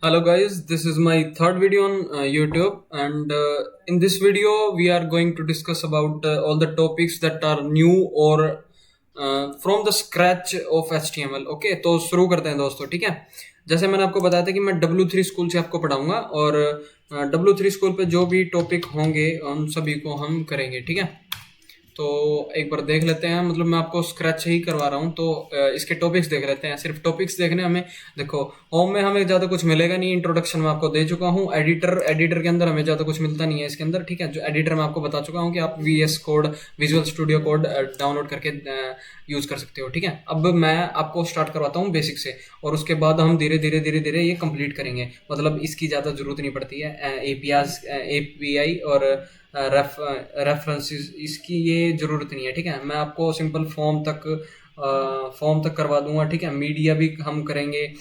Hello guys, this is my third video on YouTube, and in this video we are going to discuss about all the topics that are new or from the scratch of HTML. Okay, तो शुरू करते हैं दोस्तों। ठीक है, जैसे मैंने आपको बताया था कि मैं W3 स्कूल से आपको पढ़ाऊंगा और W3 स्कूल पे जो भी टॉपिक होंगे उन सभी को हम करेंगे। ठीक है, तो एक बार देख लेते हैं। मतलब मैं आपको स्क्रैच से ही करवा रहा हूँ, तो इसके टॉपिक्स देख लेते हैं। सिर्फ टॉपिक्स देखने हमें, देखो होम में हमें ज़्यादा कुछ मिलेगा नहीं, इंट्रोडक्शन में आपको दे चुका हूँ। एडिटर के अंदर हमें ज़्यादा कुछ मिलता नहीं है इसके अंदर। ठीक है, जो एडिटर मैं आपको बता चुका हूँ कि आप VS code, visual studio code download करके यूज़ कर सकते हो। ठीक है, अब मैं आपको स्टार्ट करवाता हूँ बेसिक से, और उसके बाद हम धीरे धीरे धीरे धीरे ये कंप्लीट करेंगे। मतलब इसकी ज़्यादा ज़रूरत नहीं पड़ती है। API और रेफरेंसेस, इसकी ये ज़रूरत नहीं है। ठीक है, मैं आपको सिंपल फॉर्म तक करवा दूंगा। ठीक है, मीडिया भी हम करेंगे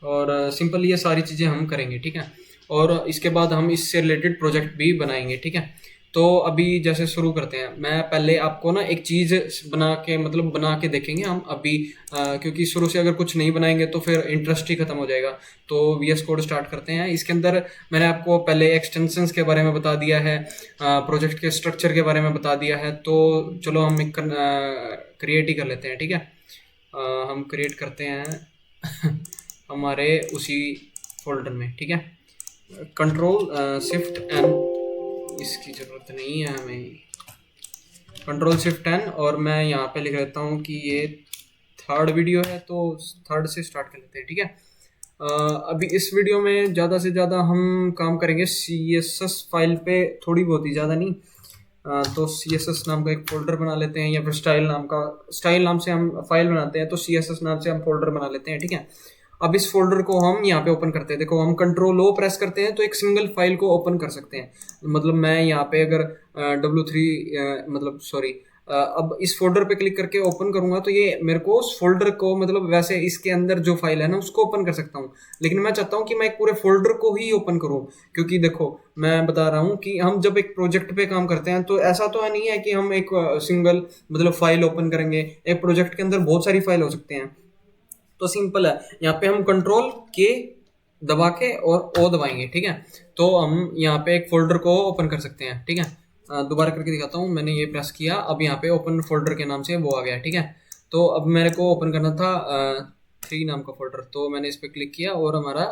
और सिंपल ये सारी चीज़ें हम करेंगे। ठीक है, और इसके बाद हम इससे रिलेटेड प्रोजेक्ट भी बनाएंगे। ठीक है, तो अभी जैसे शुरू करते हैं। मैं पहले आपको ना एक चीज़ बना के देखेंगे हम अभी, क्योंकि शुरू से अगर कुछ नहीं बनाएंगे तो फिर इंटरेस्ट ही खत्म हो जाएगा। तो VS कोड स्टार्ट करते हैं। इसके अंदर मैंने आपको पहले एक्सटेंशंस के बारे में बता दिया है, प्रोजेक्ट के स्ट्रक्चर के बारे में बता दिया है। तो चलो हम एक क्रिएट ही कर लेते हैं। ठीक है, हम क्रिएट करते हैं हमारे उसी फोल्डर में। ठीक है, कंट्रोल शिफ्ट एन, इसकी ज़रूरत नहीं है हमें, कंट्रोल शिफ्ट एन, और मैं यहाँ पे लिख लेता हूँ कि ये थर्ड वीडियो है, तो थर्ड से स्टार्ट कर लेते हैं। ठीक है, अभी इस वीडियो में ज़्यादा से ज़्यादा हम काम करेंगे CSS फाइल पे, थोड़ी बहुत ही, ज़्यादा नहीं। तो CSS नाम का एक फोल्डर बना लेते हैं, या फिर स्टाइल नाम से हम फाइल बनाते हैं, तो CSS नाम से हम फोल्डर बना लेते हैं। ठीक है, अब इस फोल्डर को हम यहाँ पे ओपन करते हैं। देखो, हम कंट्रोल O प्रेस करते हैं तो एक सिंगल फाइल को ओपन कर सकते हैं। मतलब मैं यहाँ पे अगर अब इस फोल्डर पे क्लिक करके ओपन करूंगा तो ये मेरे को उस फोल्डर को, मतलब वैसे इसके अंदर जो फाइल है ना उसको ओपन कर सकता हूँ, लेकिन मैं चाहता हूँ कि मैं एक पूरे फोल्डर को ही ओपन करूँ। क्योंकि देखो, मैं बता रहा हूँ कि हम जब एक प्रोजेक्ट पे काम करते हैं तो ऐसा तो है नहीं है कि हम एक सिंगल मतलब फाइल ओपन करेंगे। एक प्रोजेक्ट के अंदर बहुत सारी फाइल हो सकते हैं। तो सिंपल है, यहाँ पे हम कंट्रोल के दबा के और O दबाएंगे। ठीक है, तो हम यहाँ पे एक फोल्डर को ओपन कर सकते हैं। ठीक है, दोबारा करके दिखाता हूँ। मैंने ये प्रेस किया, अब यहाँ पे ओपन फोल्डर के नाम से वो आ गया। ठीक है, तो अब मेरे को ओपन करना था 3 नाम का फोल्डर, तो मैंने इस पर क्लिक किया और हमारा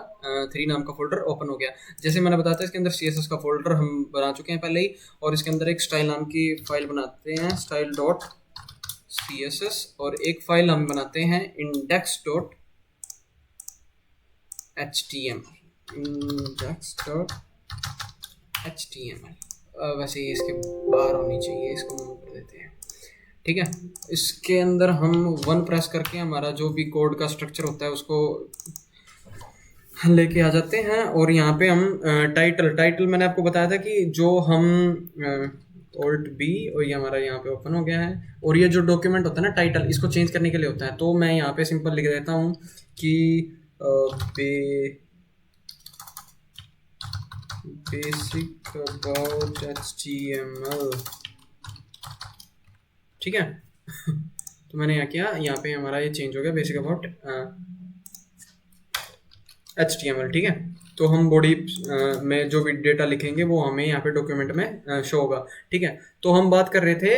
3 नाम का फोल्डर ओपन हो गया। जैसे मैंने बताया था, इसके अंदर CSS का फोल्डर हम बना चुके हैं पहले ही, और इसके अंदर एक स्टाइल नाम की फाइल बनाते हैं, style.css, और एक फाइल हम बनाते हैं index.html। वैसे ये इसके बाहर होनी चाहिए, इसको मूव कर देते हैं। ठीक है, इसके अंदर हम 1 प्रेस करके हमारा जो भी कोड का स्ट्रक्चर होता है उसको लेके आ जाते हैं। और यहाँ पे हम टाइटल मैंने आपको बताया था कि जो हम Alt+B, और ये हमारा यहाँ पे ओपन हो गया है। और ये जो डॉक्यूमेंट होता है ना टाइटल, इसको चेंज करने के लिए होता है। तो मैं यहाँ पे सिंपल लिख देता हूँ कि बेसिक अबाउट HTML। ठीक है तो मैंने यहाँ किया, यहाँ पे हमारा ये चेंज हो गया, बेसिक अबाउट HTML। ठीक है, तो हम बॉडी में जो भी डेटा लिखेंगे वो हमें यहाँ पे डॉक्यूमेंट में शो होगा। ठीक है, तो हम बात कर रहे थे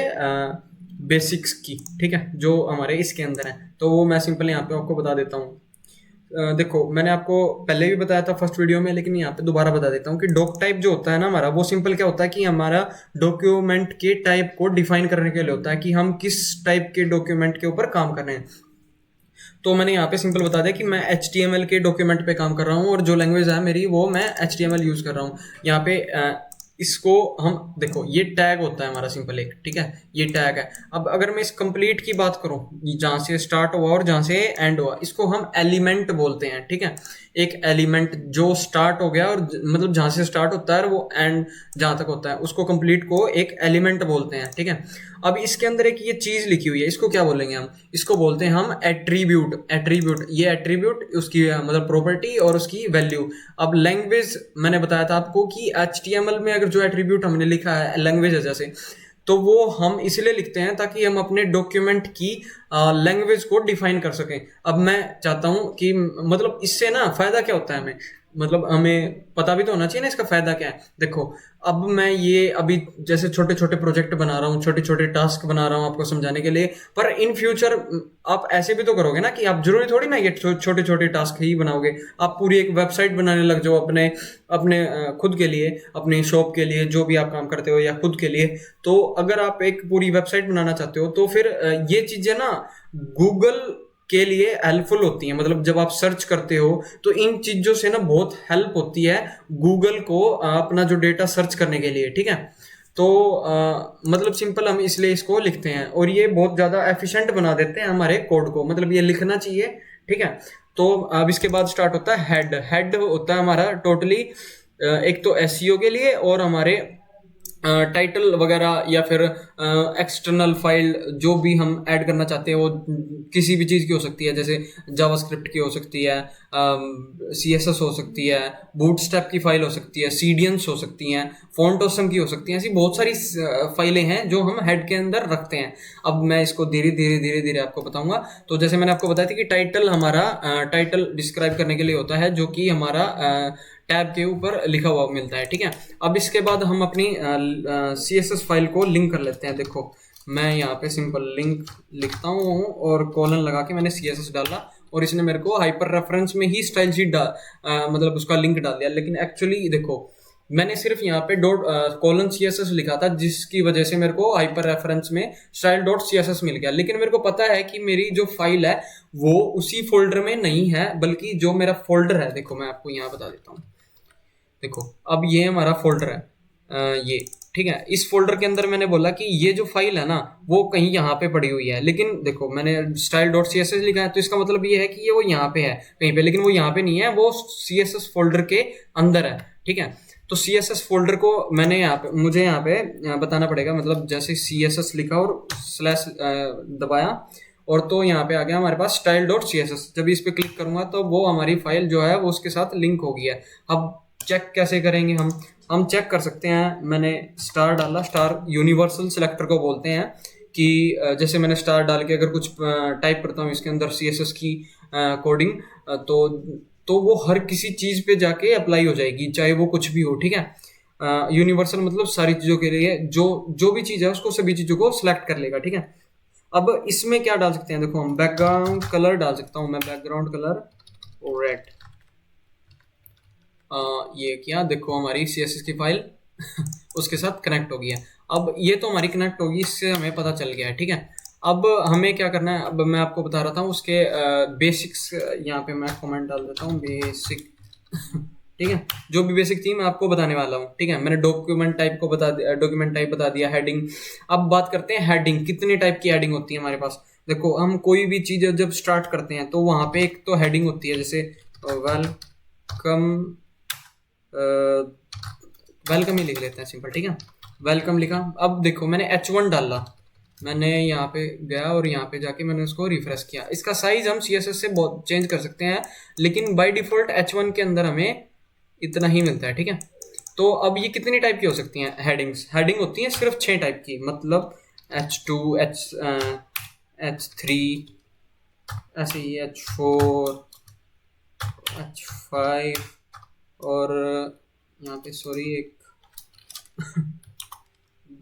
बेसिक्स की। ठीक है, जो हमारे इसके अंदर है, तो वो मैं सिंपल यहाँ पे आपको बता देता हूँ। देखो, मैंने आपको पहले भी बताया था फर्स्ट वीडियो में, लेकिन यहाँ पे दोबारा बता देता हूँ कि डॉक टाइप जो होता है ना हमारा, वो सिंपल क्या होता है कि हमारा डॉक्यूमेंट के टाइप को डिफाइन करने के लिए होता है कि हम किस टाइप के डॉक्यूमेंट के ऊपर काम कर रहे हैं। तो मैंने यहाँ पे सिंपल बता दिया कि मैं HTML के डॉक्यूमेंट पे काम कर रहा हूँ, और जो लैंग्वेज है मेरी वो मैं HTML यूज़ कर रहा हूँ। यहाँ पे इसको हम देखो, ये टैग होता है हमारा सिंपल एक। ठीक है, ये टैग है। अब अगर मैं इस कंप्लीट की बात करूं, जहां से स्टार्ट हुआ और जहां से एंड हुआ, इसको हम एलिमेंट बोलते हैं। ठीक है, एक एलिमेंट जो स्टार्ट हो गया और मतलब जहां से स्टार्ट होता है वो एंड जहां तक होता है, उसको कंप्लीट को एक एलिमेंट बोलते हैं। ठीक है, अब इसके अंदर एक ये चीज लिखी हुई है, इसको क्या बोलेंगे हम? इसको बोलते हैं हम एट्रीब्यूट। ये एट्रीब्यूट उसकी मतलब प्रॉपर्टी और उसकी वैल्यू। अब लैंग्वेज मैंने बताया था आपको कि HTML में अगर जो एट्रीब्यूट हमने लिखा है लैंग्वेज है जैसे, तो वो हम इसलिए लिखते हैं ताकि हम अपने डॉक्यूमेंट की लैंग्वेज को डिफाइन कर सकें। अब मैं चाहता हूं कि मतलब इससे ना फायदा क्या होता है हमें, मतलब हमें पता भी तो होना चाहिए ना इसका फायदा क्या है। देखो, अब मैं ये अभी जैसे छोटे छोटे प्रोजेक्ट बना रहा हूँ, छोटे छोटे टास्क बना रहा हूँ आपको समझाने के लिए, पर इन फ्यूचर आप ऐसे भी तो करोगे ना कि आप जरूरी थोड़ी ना ये छोटे छोटे टास्क ही बनाओगे, आप पूरी एक वेबसाइट बनाने लग जाओ अपने अपने खुद के लिए, अपनी शॉप के लिए, जो भी आप काम करते हो या खुद के लिए। तो अगर आप एक पूरी वेबसाइट बनाना चाहते हो तो फिर ये चीजें ना गूगल के लिए हेल्पफुल होती हैं। मतलब जब आप सर्च करते हो तो इन चीजों से ना बहुत हेल्प होती है गूगल को अपना जो डेटा सर्च करने के लिए, ठीक है। तो मतलब सिंपल हम इसलिए इसको लिखते हैं और ये बहुत ज़्यादा एफिशिएंट बना देते हैं हमारे कोड को, मतलब ये लिखना चाहिए, ठीक है। तो अब इसके बाद स्टार्ट होता है हेड। हेड होता है हमारा टोटली एक तो एसईओ के लिए और हमारे टाइटल वगैरह या फिर एक्सटर्नल फाइल जो भी हम ऐड करना चाहते हैं वो किसी भी चीज़ की हो सकती है, जैसे जावास्क्रिप्ट की हो सकती है, सीएसएस हो सकती है, बूटस्ट्रैप की फाइल हो सकती है, सीडियंस हो सकती हैं, फॉन्ट ऑसम की हो सकती हैं। ऐसी बहुत सारी फाइलें हैं जो हम हेड के अंदर रखते हैं। अब मैं इसको धीरे धीरे धीरे धीरे आपको बताऊंगा। तो जैसे मैंने आपको बताया था कि टाइटल हमारा टाइटल डिस्क्राइब करने के लिए होता है, जो कि हमारा टैब के ऊपर लिखा हुआ मिलता है, ठीक है। अब इसके बाद हम अपनी CSS फाइल को लिंक कर लेते हैं। देखो, मैं यहाँ पे सिंपल लिंक लिखता हूँ और कॉलन लगा के मैंने CSS डाला और इसने मेरे को हाइपर रेफरेंस में ही स्टाइल शीट मतलब उसका लिंक डाल दिया। लेकिन एक्चुअली देखो, मैंने सिर्फ यहाँ पे डॉट कॉलन CSS लिखा था, जिसकी वजह से मेरे को हाइपर रेफरेंस में स्टाइल डॉट CSS मिल गया। लेकिन मेरे को पता है कि मेरी जो फाइल है वो उसी फोल्डर में नहीं है, बल्कि जो मेरा फोल्डर है, देखो मैं आपको यहाँ बता देता हूँ। देखो, अब ये हमारा फोल्डर है, ये, ठीक है। इस फोल्डर के अंदर मैंने बोला कि ये जो फाइल है ना वो कहीं यहाँ पे पड़ी हुई है, लेकिन देखो मैंने स्टाइल डॉट CSS लिखा है, तो इसका मतलब ये है कि ये वो यहाँ पे है कहीं पे, लेकिन वो यहाँ पे नहीं है, वो CSS फोल्डर के अंदर है, ठीक है। तो CSS फोल्डर को मैंने यहाँ पे, मुझे यहाँ पे बताना पड़ेगा, मतलब जैसे CSS लिखा और स्लैश दबाया और तो यहाँ पे आ गया हमारे पास स्टाइल डॉट CSS। जब इस पे क्लिक करूंगा तो वो हमारी फाइल जो है वो उसके साथ लिंक हो गई है। अब चेक कैसे करेंगे हम चेक कर सकते हैं। मैंने स्टार डाला, स्टार यूनिवर्सल सिलेक्टर को बोलते हैं कि जैसे मैंने स्टार डाल के अगर कुछ टाइप करता हूँ इसके अंदर CSS की कोडिंग, तो वो हर किसी चीज़ पे जाके अप्लाई हो जाएगी, चाहे वो कुछ भी हो, ठीक है। यूनिवर्सल मतलब सारी चीज़ों के लिए जो जो भी चीज़ है उसको सभी चीज़ों को सिलेक्ट कर लेगा, ठीक है। अब इसमें क्या डाल सकते हैं, देखो हम बैकग्राउंड कलर डाल सकता हूँ मैं, बैकग्राउंड कलर रेड। ये किया, देखो हमारी CSS की फाइल उसके साथ कनेक्ट हो गई है। अब ये तो हमारी कनेक्ट होगी, इससे हमें पता चल गया है, ठीक है। अब हमें क्या करना है, अब मैं आपको बता रहा था उसके बेसिक्स। यहाँ पे मैं कमेंट डाल देता हूँ बेसिक ठीक है। जो भी बेसिक थी मैं आपको बताने वाला हूँ, ठीक है। मैंने डॉक्यूमेंट टाइप को बता दिया, डॉक्यूमेंट टाइप बता दिया, हेडिंग। अब बात करते हैं हेडिंग, कितने टाइप की हेडिंग होती है हमारे पास। देखो, हम कोई भी चीज़ जब स्टार्ट करते हैं तो वहाँ पे एक तो हेडिंग होती है, जैसे वेलकम, वेलकम ही लिख लेते हैं सिंपल, ठीक है। वेलकम लिखा। अब देखो मैंने H1 डाला, मैंने यहाँ पे गया और यहाँ पे जाके मैंने उसको रिफ्रेश किया। इसका साइज हम CSS से बहुत चेंज कर सकते हैं, लेकिन बाय डिफॉल्ट H1 के अंदर हमें इतना ही मिलता है, ठीक है। तो अब ये कितनी टाइप की हो सकती हैं हेडिंग्स? हेडिंग होती है सिर्फ 6 टाइप की, मतलब H2, H3, ऐसे ही H4, H5 और यहाँ पे सॉरी एक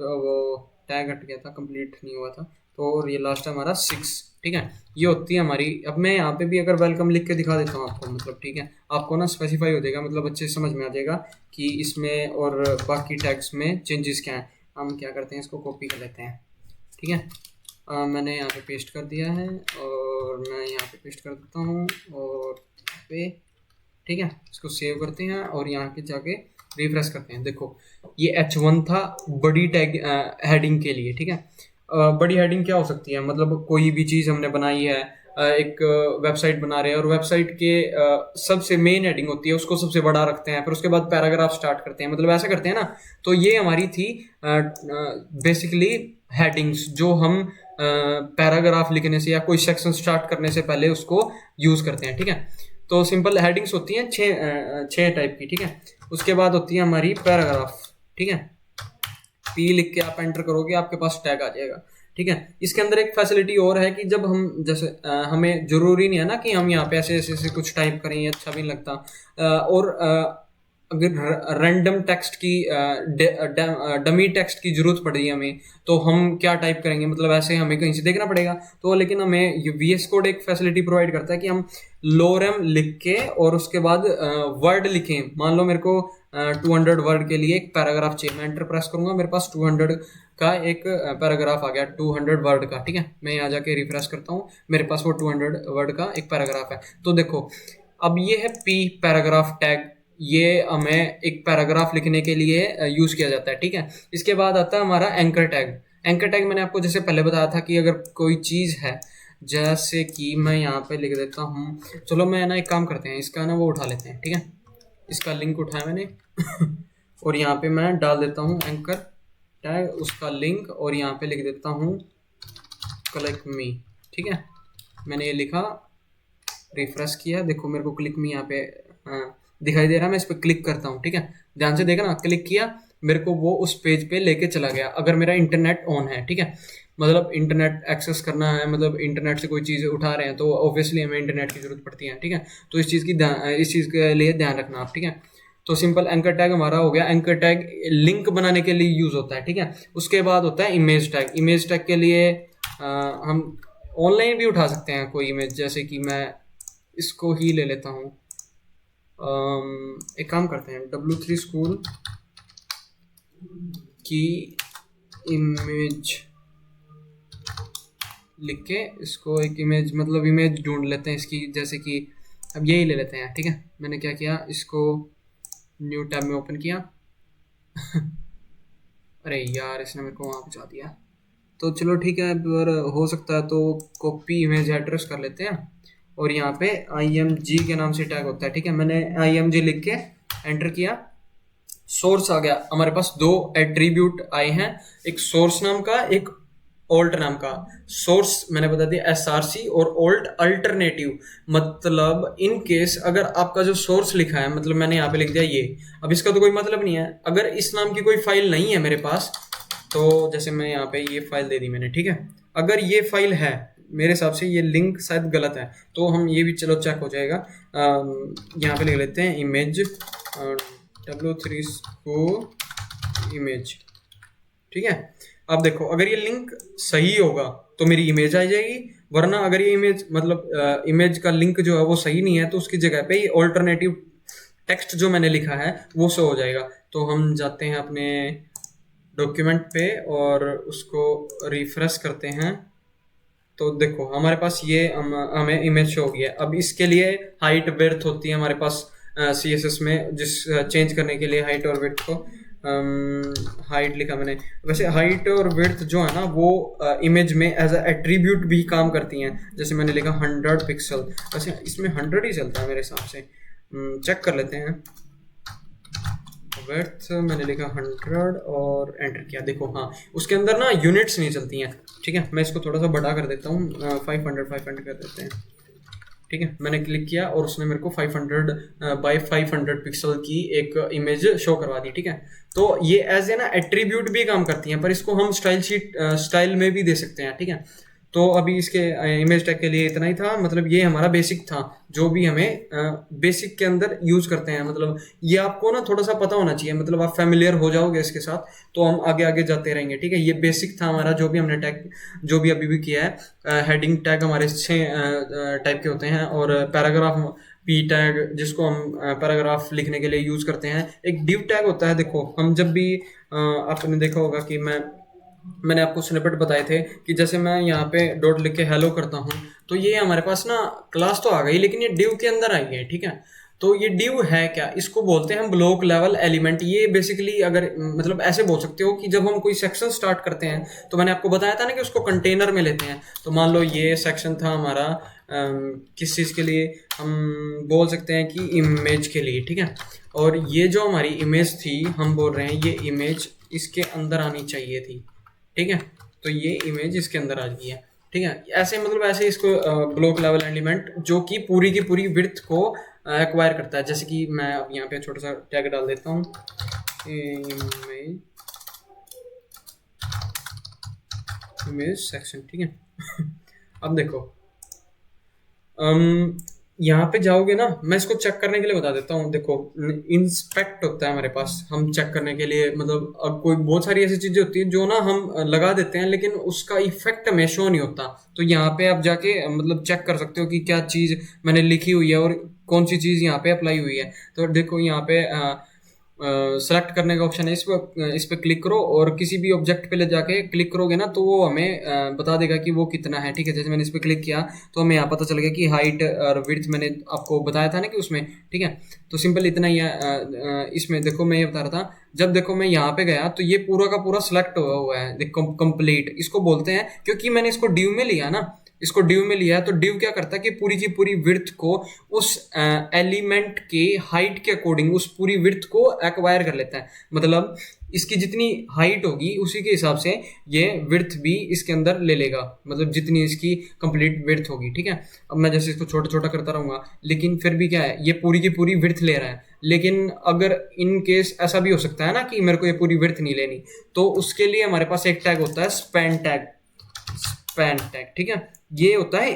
वो टैग हट गया था, कंप्लीट नहीं हुआ था, तो और ये लास्ट है हमारा 6, ठीक है। ये होती है हमारी। अब मैं यहाँ पे भी अगर वेलकम लिख के दिखा देता हूँ आपको, मतलब ठीक है, आपको ना स्पेसिफाई हो जाएगा, मतलब अच्छे से समझ में आ जाएगा कि इसमें और बाकी टैग्स में चेंजेस क्या हैं। हम क्या करते हैं, इसको कॉपी कर लेते हैं, ठीक है। मैंने यहाँ पे पेस्ट कर दिया है और मैं यहाँ पे पेस्ट कर देता हूँ और यहाँ पे, ठीक है। इसको सेव करते हैं और यहाँ के जाके रिफ्रेश करते हैं। देखो, ये H1 था बड़ी टैग हेडिंग के लिए, ठीक है। बड़ी हेडिंग क्या हो सकती है, मतलब कोई भी चीज़ हमने बनाई है, एक वेबसाइट बना रहे हैं और वेबसाइट के सबसे मेन हेडिंग होती है, उसको सबसे बड़ा रखते हैं, फिर उसके बाद पैराग्राफ स्टार्ट करते हैं, मतलब ऐसा करते हैं ना। तो ये हमारी थी बेसिकली हेडिंग्स, जो हम पैराग्राफ लिखने से या कोई सेक्शन स्टार्ट करने से पहले उसको यूज़ करते हैं, ठीक है। तो सिंपल हेडिंग्स होती हैं छः टाइप की, ठीक है। उसके बाद होती है हमारी पैराग्राफ, ठीक है। P लिख के आप एंटर करोगे, आपके पास टैग आ जाएगा। ठीक है। इसके अंदर एक फैसिलिटी और है कि जब हम जैसे हमें ज़रूरी नहीं है ना कि हम यहाँ पे ऐसे ऐसे ऐसे कुछ टाइप करें, ये अच्छा भी नहीं लगता। और अगर रैंडम टेक्स्ट की डमी टेक्स्ट की ज़रूरत पड़ रही है हमें, तो हम क्या टाइप करेंगे, मतलब ऐसे हमें कहीं से देखना पड़ेगा। तो लेकिन हमें वी एस कोड एक फैसिलिटी प्रोवाइड करता है कि हम लोरेम लिख के और उसके बाद वर्ड लिखें। मान लो मेरे को 200 वर्ड के लिए एक पैराग्राफ चाहिए, मैं एंटर प्रेस करूंगा, मेरे पास 200 का एक पैराग्राफ आ गया, 200 वर्ड का, ठीक है। मैं यहाँ जाके रिफ्रेश करता हूँ, मेरे पास वो 200 वर्ड का एक पैराग्राफ है। तो देखो अब ये है पी पैराग्राफ टैग, ये हमें एक पैराग्राफ लिखने के लिए यूज किया जाता है, ठीक है। इसके बाद आता है हमारा एंकर टैग। एंकर टैग मैंने आपको जैसे पहले बताया था कि अगर कोई चीज है, जैसे कि मैं यहाँ पे लिख देता हूँ, चलो मैं ना एक काम करते हैं, इसका ना वो उठा लेते हैं, ठीक है। इसका लिंक उठाया मैंने और यहाँ पे मैं डाल देता हूँ एंकर टैग, उसका लिंक, और यहाँ पे लिख देता हूँ क्लिक मी, ठीक है। मैंने ये लिखा, रिफ्रेश किया, देखो मेरे को क्लिक मी यहाँ पे दिखाई दे रहा है। मैं इस पर क्लिक करता हूँ, ठीक है। ध्यान से देखना, क्लिक किया, मेरे को वो उस पेज पे लेके चला गया। अगर मेरा इंटरनेट ऑन है, ठीक है, मतलब इंटरनेट एक्सेस करना है, मतलब इंटरनेट से कोई चीज़ उठा रहे हैं, तो ऑब्वियसली हमें इंटरनेट की जरूरत पड़ती है, ठीक है। तो इस चीज़ के लिए ध्यान रखना आप, ठीक है। तो सिंपल एंकर टैग हमारा हो गया। एंकर टैग लिंक बनाने के लिए यूज होता है, ठीक है। उसके बाद होता है इमेज टैग। इमेज टैग के लिए हम ऑनलाइन भी उठा सकते हैं कोई इमेज, जैसे कि मैं इसको ही ले लेता हूँ। एक काम करते हैं, W3 स्कूल की इमेज लिख के इसको एक इमेज, मतलब इमेज ढूंढ लेते हैं इसकी, जैसे कि अब यही ले लेते हैं, ठीक है। मैंने क्या किया, इसको न्यू टैब में ओपन किया अरे यार इसने मेरे को वहाँ पहुँचा दिया। तो चलो ठीक है, पर हो सकता है तो कॉपी इमेज एड्रेस कर लेते हैं, और यहाँ पे img के नाम से टैग होता है, ठीक है। मैंने img लिख के एंटर किया, सोर्स आ गया। हमारे पास दो एट्रीब्यूट आए हैं, एक सोर्स नाम का, एक ऑल्ट नाम का। सोर्स मैंने बता दिया src, और ऑल्ट अल्टरनेटिव, मतलब इन केस अगर आपका जो सोर्स लिखा है, मतलब मैंने यहाँ पे लिख दिया ये, अब इसका तो कोई मतलब नहीं है। अगर इस नाम की कोई फाइल नहीं है मेरे पास, तो जैसे मैं यहाँ पे ये फाइल दे दी मैंने, ठीक है। अगर ये फाइल है, मेरे हिसाब से ये लिंक शायद गलत है, तो हम ये भी चलो चेक हो जाएगा। यहाँ पे लिख लेते हैं इमेज W3 को इमेज, ठीक है। अब देखो अगर ये लिंक सही होगा तो मेरी इमेज आ जाएगी, वरना अगर ये इमेज मतलब इमेज का लिंक जो है वो सही नहीं है, तो उसकी जगह पे ये ऑल्टरनेटिव टेक्स्ट जो मैंने लिखा है वो शो हो जाएगा। तो हम जाते हैं अपने डॉक्यूमेंट पे और उसको रिफ्रेश करते हैं, तो देखो हमारे पास ये हमें इमेज शो हो गया। अब इसके लिए हाइट विड्थ होती है हमारे पास CSS में, जिस चेंज करने के लिए हाइट और विड्थ को, हाइट लिखा मैंने। वैसे हाइट और विड्थ जो है ना वो इमेज में एज अ एट्रीब्यूट भी काम करती हैं। जैसे मैंने लिखा 100 पिक्सल, वैसे इसमें 100 ही चलता है मेरे हिसाब से, चेक कर लेते हैं। विड्थ मैंने लिखा 100 और एंटर किया, देखो हाँ उसके अंदर ना यूनिट्स नहीं चलती हैं, ठीक है। मैं इसको थोड़ा सा बड़ा कर देता हूँ, 500 कर देते हैं, ठीक है। मैंने क्लिक किया और उसने मेरे को 500 बाई 500 पिक्सल की एक इमेज शो करवा दी, ठीक है। तो ये एज ए ना एट्रीब्यूट भी काम करती हैं, पर इसको हम स्टाइल में भी दे सकते हैं, ठीक है। तो अभी इसके इमेज टैग के लिए इतना ही था, मतलब ये हमारा बेसिक था जो भी हमें बेसिक के अंदर यूज करते हैं। मतलब ये आपको ना थोड़ा सा पता होना चाहिए, मतलब आप फैमिलियर हो जाओगे इसके साथ, तो हम आगे आगे जाते रहेंगे, ठीक है। ये बेसिक था हमारा, जो भी हमने टैग जो भी अभी भी किया है। हेडिंग टैग हमारे 6 टाइप के होते हैं, और पैराग्राफ पी टैग जिसको हम पैराग्राफ लिखने के लिए यूज करते हैं। एक डिव टैग होता है, देखो हम जब भी आपने देखा होगा कि मैंने आपको स्निपेट बताए थे कि जैसे मैं यहाँ पे डॉट लिख के हेलो करता हूँ, तो ये हमारे पास ना क्लास तो आ गई, लेकिन ये डिव के अंदर आई है, ठीक है। तो ये डिव है क्या, इसको बोलते हैं हम ब्लॉक लेवल एलिमेंट। ये बेसिकली अगर मतलब ऐसे बोल सकते हो कि जब हम कोई सेक्शन स्टार्ट करते हैं, तो मैंने आपको बताया था ना कि उसको कंटेनर में लेते हैं। तो मान लो ये सेक्शन था हमारा किस चीज़ के लिए, हम बोल सकते हैं कि इमेज के लिए, ठीक है। और ये जो हमारी इमेज थी, हम बोल रहे हैं ये इमेज इसके अंदर आनी चाहिए थी, ठीक है। तो ये इमेज इसके अंदर आ गई है, ठीक है। ऐसे मतलब ऐसे इसको ब्लॉक लेवल एलिमेंट जो कि पूरी की पूरी विड्थ को एक्वायर करता है। जैसे कि मैं अब यहाँ पे छोटा सा टैग डाल देता हूँ, इमेज सेक्शन, ठीक है। अब देखो, अम, यहाँ पे जाओगे ना, मैं इसको चेक करने के लिए बता देता हूँ। देखो, इंस्पेक्ट होता है हमारे पास, हम चेक करने के लिए, मतलब अब कोई बहुत सारी ऐसी चीजें होती है जो ना हम लगा देते हैं लेकिन उसका इफेक्ट हमें शो नहीं होता। तो यहाँ पे आप जाके मतलब चेक कर सकते हो कि क्या चीज मैंने लिखी हुई है और कौन सी चीज यहाँ पे अप्लाई हुई है। तो देखो यहाँ पे सेलेक्ट करने का ऑप्शन है, इस पे क्लिक करो और किसी भी ऑब्जेक्ट पे ले जाके क्लिक करोगे ना तो वो हमें बता देगा कि वो कितना है, ठीक है। जैसे मैंने इस पे क्लिक किया तो हमें यहाँ पता चल गया कि हाइट और विड्थ मैंने आपको बताया था ना कि उसमें, ठीक है। तो सिंपल इतना ही है। इसमें देखो मैं ये बता रहा था, जब देखो मैं यहाँ पे गया तो ये पूरा का पूरा सिलेक्ट हुआ है, देखो कंप्लीट इसको बोलते हैं, क्योंकि मैंने इसको ड्यू में लिया ना, इसको ड्यू में लिया है। तो ड्यू क्या करता है कि पूरी की पूरी विड्थ को उस एलिमेंट के हाइट के अकॉर्डिंग उस पूरी विड्थ को एक्वायर कर लेता है। मतलब इसकी जितनी हाइट होगी उसी के हिसाब से ये विड्थ भी इसके अंदर ले लेगा, मतलब जितनी इसकी कंप्लीट विड्थ होगी, ठीक है। अब मैं जैसे इसको छोटा छोटा करता रहूंगा, लेकिन फिर भी क्या है, ये पूरी की पूरी विड्थ ले रहा है। लेकिन अगर इन केस ऐसा भी हो सकता है ना कि मेरे को ये पूरी विड्थ नहीं लेनी, तो उसके लिए हमारे पास एक टैग होता है स्पैन टैग, स्पैन टैग, ठीक है। ये होता है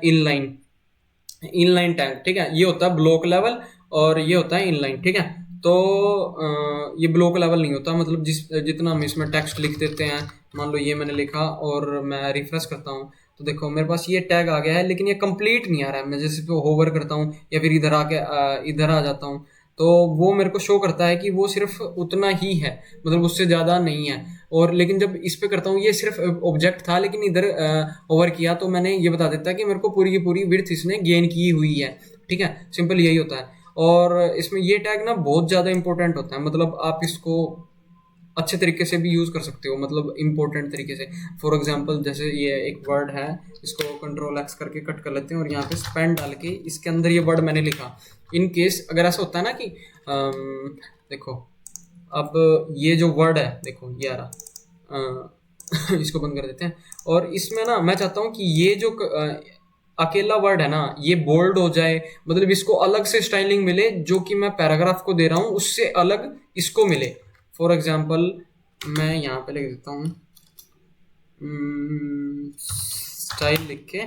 इनलाइन टैग, ठीक है। ये होता है ब्लॉक लेवल और ये होता है इनलाइन, ठीक है। तो ये ब्लॉक लेवल नहीं होता, मतलब जितना हम इसमें टेक्स्ट लिख देते हैं, मान लो ये मैंने लिखा और मैं रिफ्रेश करता हूँ तो देखो मेरे पास ये टैग आ गया है, लेकिन ये कंप्लीट नहीं आ रहा है। मैं जैसे पे होवर करता हूँ या फिर इधर आके इधर आ जाता हूँ तो वो मेरे को शो करता है कि वो सिर्फ उतना ही है, मतलब उससे ज़्यादा नहीं है। और लेकिन जब इस पे करता हूँ, ये सिर्फ ऑब्जेक्ट था लेकिन इधर ओवर किया तो मैंने ये बता देता है कि मेरे को पूरी की पूरी विड्थ इसने गेन की हुई है, ठीक है। सिंपल यही होता है। और इसमें ये टैग ना बहुत ज़्यादा इंपॉर्टेंट होता है, मतलब आप इसको अच्छे तरीके से भी यूज़ कर सकते हो, मतलब इंपॉर्टेंट तरीके से। फॉर एग्जांपल जैसे ये एक वर्ड है, इसको कंट्रोल एक्स करके कट कर लेते हैं और यहाँ पे स्पेन डाल के इसके अंदर ये वर्ड मैंने लिखा। इन केस अगर ऐसा होता है ना कि देखो अब ये जो वर्ड है, देखो ये आ रहा, इसको बंद कर देते हैं। और इसमें ना मैं चाहता हूँ कि ये जो अकेला वर्ड है ना ये बोल्ड हो जाए, मतलब इसको अलग से स्टाइलिंग मिले, जो कि मैं पैराग्राफ को दे रहा हूँ उससे अलग इसको मिले। फॉर एग्जाम्पल मैं यहाँ पे लिख देता हूँ स्टाइल लिख के,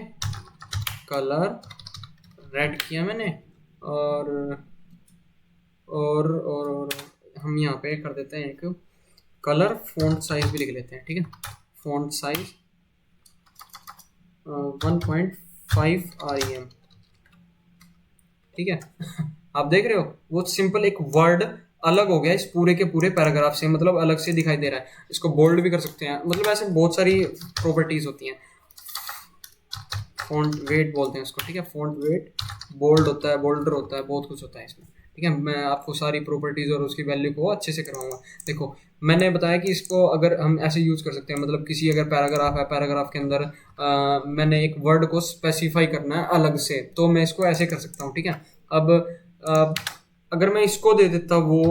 कलर रेड किया मैंने और और हम यहाँ पे कर देते हैं एक कलर, फॉन्ट साइज भी लिख लेते हैं, ठीक है। फॉन्ट साइज 1.5 REM, ठीक है। आप देख रहे हो वो सिंपल एक वर्ड अलग हो गया इस पूरे के पूरे पैराग्राफ से, मतलब अलग से दिखाई दे रहा है। इसको बोल्ड भी कर सकते हैं, मतलब ऐसे बहुत सारी प्रॉपर्टीज होती हैं। फॉन्ट वेट बोलते हैं इसको, ठीक है। फॉन्ट वेट बोल्ड होता है, बोल्डर होता है, बहुत कुछ होता है इसमें, ठीक है। मैं आपको सारी प्रॉपर्टीज और उसकी वैल्यू को अच्छे से करवाऊंगा। देखो मैंने बताया कि इसको अगर हम ऐसे यूज कर सकते हैं, मतलब किसी अगर पैराग्राफ है, पैराग्राफ के अंदर मैंने एक वर्ड को स्पेसिफाई करना है अलग से, तो मैं इसको ऐसे कर सकता हूँ, ठीक है। अब अगर मैं इसको दे देता वो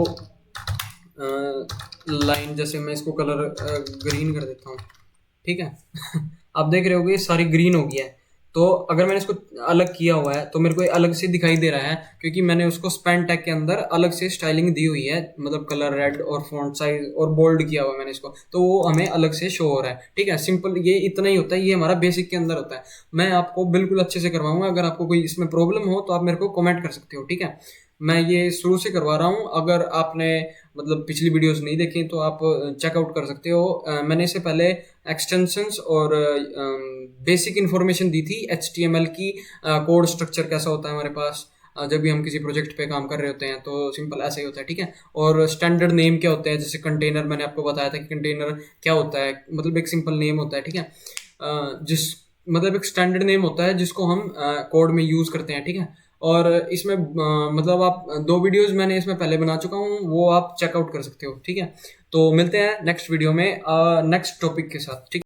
लाइन, जैसे मैं इसको कलर ग्रीन कर देता हूँ, ठीक है। आप देख रहे होगे सारी ग्रीन हो गया है। तो अगर मैंने इसको अलग किया हुआ है तो मेरे को अलग से दिखाई दे रहा है, क्योंकि मैंने उसको स्पेन टैग के अंदर अलग से स्टाइलिंग दी हुई है, मतलब कलर रेड और फॉन्ट साइज और बोल्ड किया हुआ है मैंने इसको, तो वो हमें अलग से शो हो रहा है, ठीक है। सिंपल ये इतना ही होता है, ये हमारा बेसिक के अंदर होता है। मैं आपको बिल्कुल अच्छे से करवाऊंगा, अगर आपको कोई इसमें प्रॉब्लम हो तो आप मेरे को कमेंट कर सकते हो, ठीक है। मैं ये शुरू से करवा रहा हूँ, अगर आपने मतलब पिछली वीडियोस नहीं देखी तो आप चेकआउट कर सकते हो। मैंने इससे पहले एक्सटेंशंस और बेसिक इन्फॉर्मेशन दी थी, HTML की कोड स्ट्रक्चर कैसा होता है हमारे पास जब भी हम किसी प्रोजेक्ट पे काम कर रहे होते हैं, तो सिंपल ऐसे ही होता है, ठीक है। और स्टैंडर्ड नेम क्या होते हैं, जैसे कंटेनर मैंने आपको बताया था कि कंटेनर क्या होता है, मतलब एक सिंपल नेम होता है, ठीक है। जिस मतलब एक स्टैंडर्ड नेम होता है जिसको हम कोड में यूज़ करते हैं, ठीक है। और इसमें मतलब आप 2 वीडियोस मैंने इसमें पहले बना चुका हूँ, वो आप चेकआउट कर सकते हो, ठीक है। तो मिलते हैं नेक्स्ट वीडियो में नेक्स्ट टॉपिक के साथ, ठीक है।